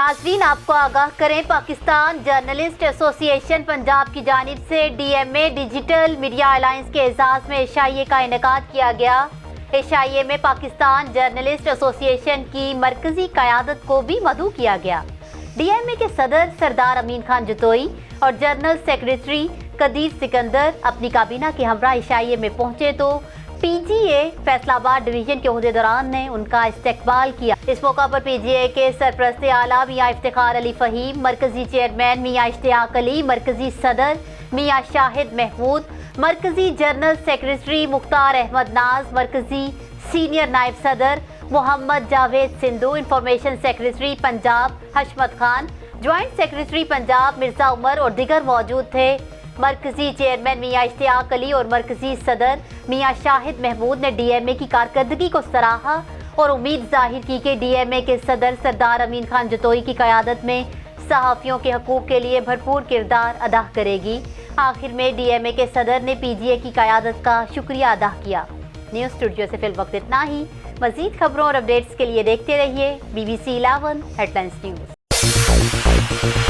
नाजरीन, आपको आगाह करें, पाकिस्तान जर्नलिस्ट एसोसिएशन पंजाब की जानिब से DMA डिजिटल मीडिया अलायंस के एजाज़ में एशिया का इनेकाद किया गया। एशिया में पाकिस्तान जर्नलिस्ट एसोसिएशन की मरकजी क़यादत को भी मदऊ किया गया। DMA के सदर सरदार अमीन खान जतोई और जनरल सेक्रेटरी कदीर सिकंदर अपनी काबीना के हमरा एशिया में पहुंचे तो PGA फैसलाबाद डिवीजन के ओहदेदारान ने उनका इस्तकबाल किया। इस मौका पर PGA के सरपरस्त आला मियाँ इफ्तिखार अली फ़हीम, मरकजी चेयरमैन मियाँ इश्तियाक अली, मरकजी सदर मियाँ शाहिद महमूद, मरकजी जनरल सेक्रेटरी मुख्तार अहमद नाज, मरकजी सीनियर नायब सदर Mohammad Javed Sindhu, information secretary Punjab Hashmat Khan, joint secretary Punjab Mirza Umar और दिगर मौजूद थे। मरकजी चेयरमैन मियाँ इश्तियाक अली और मरकजी सदर मियाँ शाहिद महमूद ने DMA की कारकर्दगी को सराहा और उम्मीद जाहिर की कि DMA के सदर सरदार अमीन खान जतोई की क़यादत में सहाफ़ियों के हकूक़ के लिए भरपूर किरदार अदा करेगी। आखिर में DMA के सदर ने PGA की क़यादत का शुक्रिया अदा किया। न्यूज़ स्टूडियो से फिल वक्त इतना ही। मज़ीद खबरों और अपडेट्स के लिए देखते रहिए BBC 11 हेडलाइंस न्यूज़।